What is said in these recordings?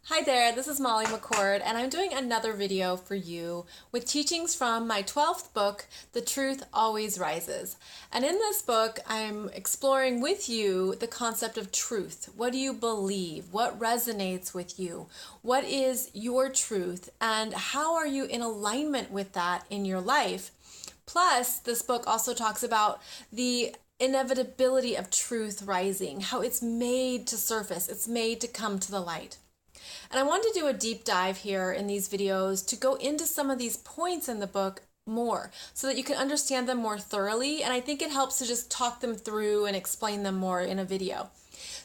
Hi there, this is Molly McCord, and I'm doing another video for you with teachings from my 12th book, The Truth Always Rises. And in this book, I'm exploring with you the concept of truth. What do you believe? What resonates with you? What is your truth? And how are you in alignment with that in your life? Plus, this book also talks about the inevitability of truth rising, how it's made to surface, it's made to come to the light. And I want to do a deep dive here in these videos to go into some of these points in the book more so that you can understand them more thoroughly. And I think it helps to just talk them through and explain them more in a video.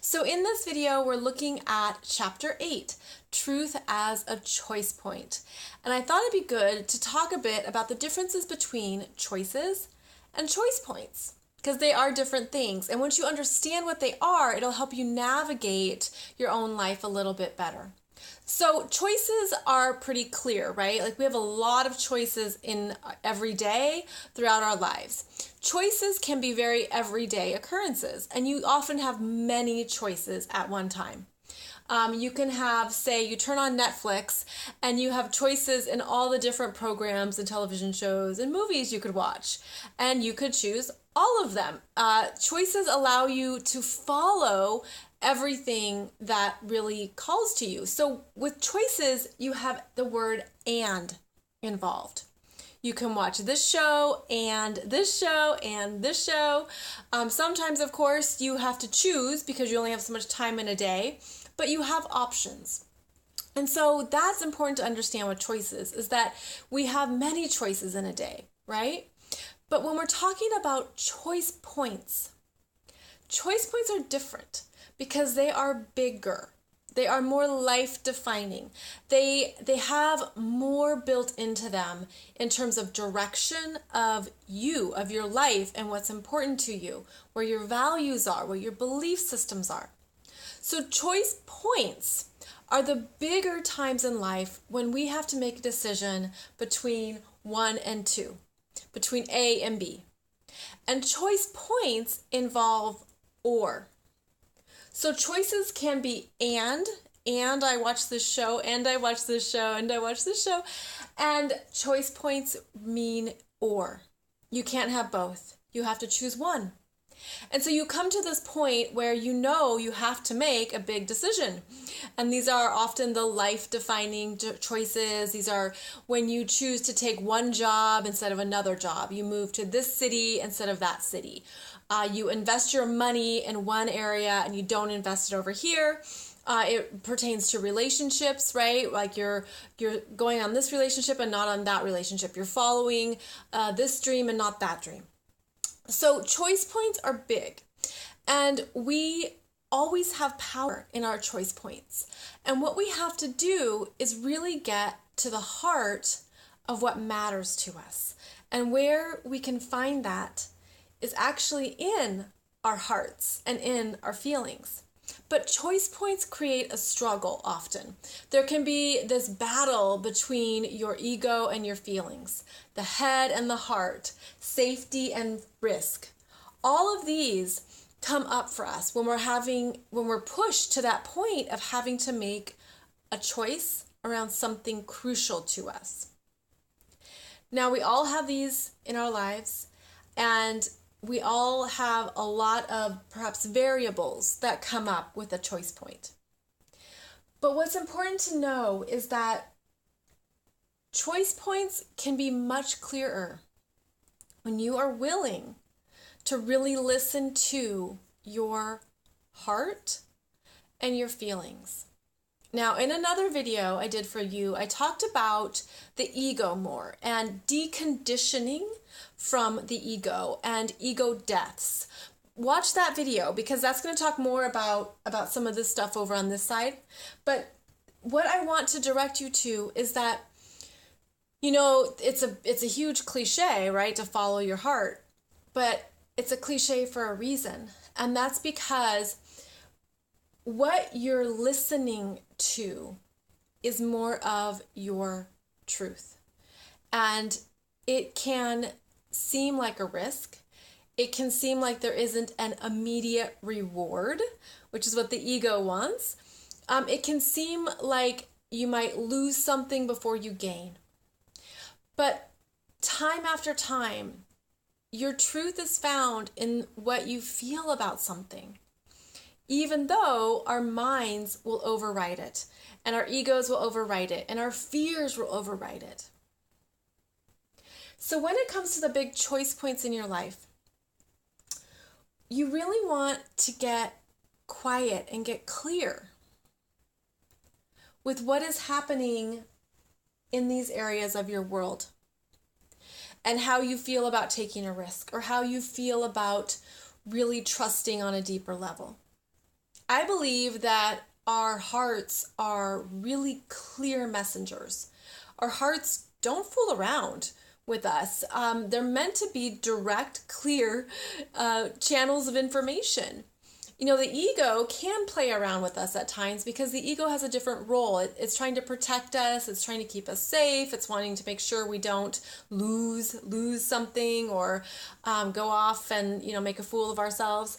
So in this video, we're looking at chapter 8, Truth as a Choice Point. And I thought it'd be good to talk a bit about the differences between choices and choice points, because they are different things. And once you understand what they are, it'll help you navigate your own life a little bit better. So choices are pretty clear, right? Like we have a lot of choices in every day throughout our lives. Choices can be very everyday occurrences, and you often have many choices at one time. You can have, say, you turn on Netflix and you have choices in all the different programs and television shows and movies you could watch, and you could choose all of them. Choices allow you to follow everything that really calls to you. So with choices, you have the word "and" involved. You can watch this show and this show and this show. Sometimes, of course, you have to choose because you only have so much time in a day, but you have options. And so that's important to understand with choices, is that we have many choices in a day, right? But when we're talking about choice points are different because they are bigger. They are more life-defining. They have more built into them in terms of direction of you, of your life, and what's important to you, where your values are, where your belief systems are. So choice points are the bigger times in life when we have to make a decision between 1 and 2, between A and B. And choice points involve or. So choices can be and I watch this show, and I watch this show, and I watch this show. And choice points mean or. You can't have both. You have to choose one. And so you come to this point where you know you have to make a big decision. And these are often the life-defining choices. These are when you choose to take one job instead of another job. You move to this city instead of that city. You invest your money in one area and you don't invest it over here. It pertains to relationships, right? Like you're going on this relationship and not on that relationship. You're following this dream and not that dream. So choice points are big, and we always have power in our choice points. And what we have to do is really get to the heart of what matters to us. And where we can find that is actually in our hearts and in our feelings. But choice points create a struggle often. There can be this battle between your ego and your feelings, the head and the heart, safety and risk. All of these come up for us when we're pushed to that point of having to make a choice around something crucial to us. Now, we all have these in our lives, and we all have a lot of perhaps variables that come up with a choice point. But what's important to know is that choice points can be much clearer when you are willing to really listen to your heart and your feelings. Now, in another video I did for you, I talked about the ego more and deconditioning from the ego and ego deaths. Watch that video because that's going to talk more about some of this stuff over on this side. But what I want to direct you to is that, it's a huge cliche, right, to follow your heart. But it's a cliche for a reason. And that's because what you're listening to is more of your truth. And it can seem like a risk. It can seem like there isn't an immediate reward, which is what the ego wants. It can seem like you might lose something before you gain. But time after time, your truth is found in what you feel about something, even though our minds will override it, and our egos will override it, and our fears will override it. So when it comes to the big choice points in your life, you really want to get quiet and get clear with what is happening in these areas of your world, and how you feel about taking a risk, or how you feel about really trusting on a deeper level. I believe that our hearts are really clear messengers. Our hearts don't fool around with us. They're meant to be direct, clear channels of information. You know, the ego can play around with us at times because the ego has a different role. It's trying to protect us. It's trying to keep us safe. It's wanting to make sure we don't lose something, or go off and, make a fool of ourselves.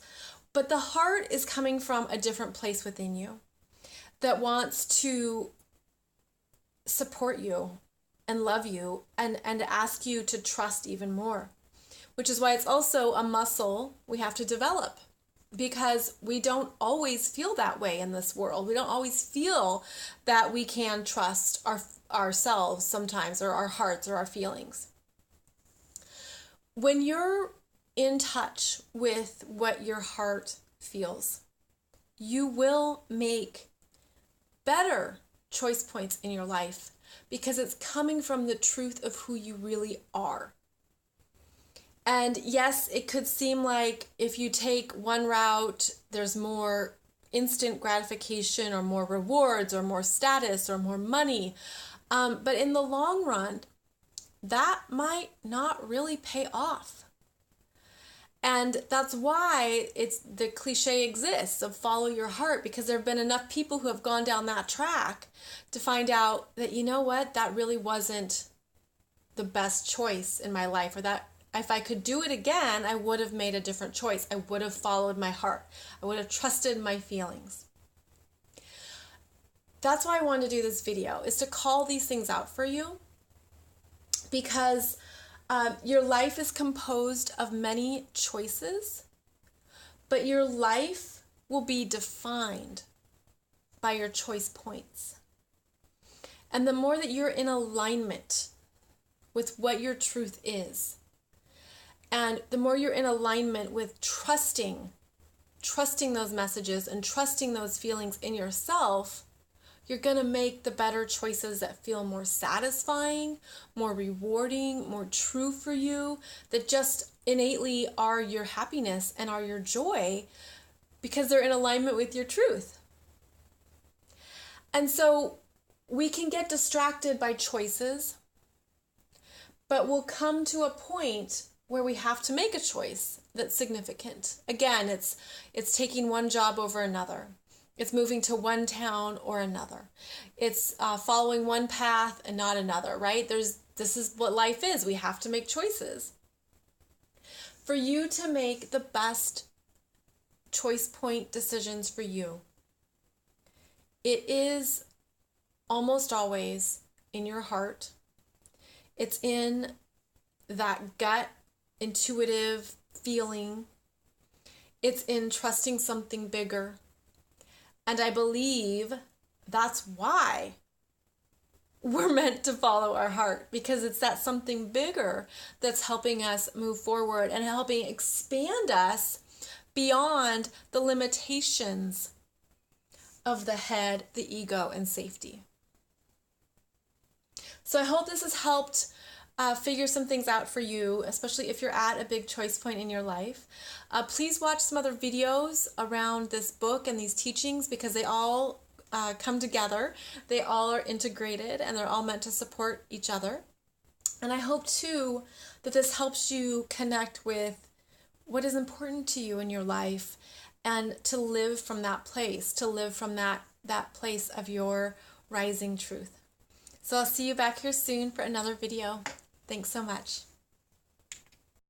But the heart is coming from a different place within you that wants to support you and love you and ask you to trust even more, which is why it's also a muscle we have to develop, because we don't always feel that way in this world. We don't always feel that we can trust ourselves sometimes, or our hearts, or our feelings. When you're in touch with what your heart feels, you will make better choice points in your life, because it's coming from the truth of who you really are. And yes, it could seem like if you take one route, there's more instant gratification, or more rewards, or more status, or more money. But in the long run, that might not really pay off. And that's why the cliche exists of follow your heart, because there have been enough people who have gone down that track to find out that, you know what, that really wasn't the best choice in my life, or that if I could do it again, I would have made a different choice. I would have followed my heart. I would have trusted my feelings. That's why I wanted to do this video, is to call these things out for you, because your life is composed of many choices, but your life will be defined by your choice points. And the more that you're in alignment with what your truth is, and the more you're in alignment with trusting those messages and trusting those feelings in yourself, you're going to make the better choices that feel more satisfying, more rewarding, more true for you, that just innately are your happiness and are your joy, because they're in alignment with your truth. And so we can get distracted by choices, but we'll come to a point where we have to make a choice that's significant. Again, it's taking one job over another. It's moving to one town or another. It's following one path and not another, right? This is what life is. We have to make choices. For you to make the best choice point decisions for you, it is almost always in your heart. It's in that gut, intuitive feeling. It's in trusting something bigger. And I believe that's why we're meant to follow our heart, because it's that something bigger that's helping us move forward and helping expand us beyond the limitations of the head, the ego, and safety. So I hope this has helped figure some things out for you, especially if you're at a big choice point in your life. Please watch some other videos around this book and these teachings, because they all come together. They all are integrated, and they're all meant to support each other. And I hope too that this helps you connect with what is important to you in your life, and to live from that place, to live from that place of your rising truth. So I'll see you back here soon for another video. Thanks so much.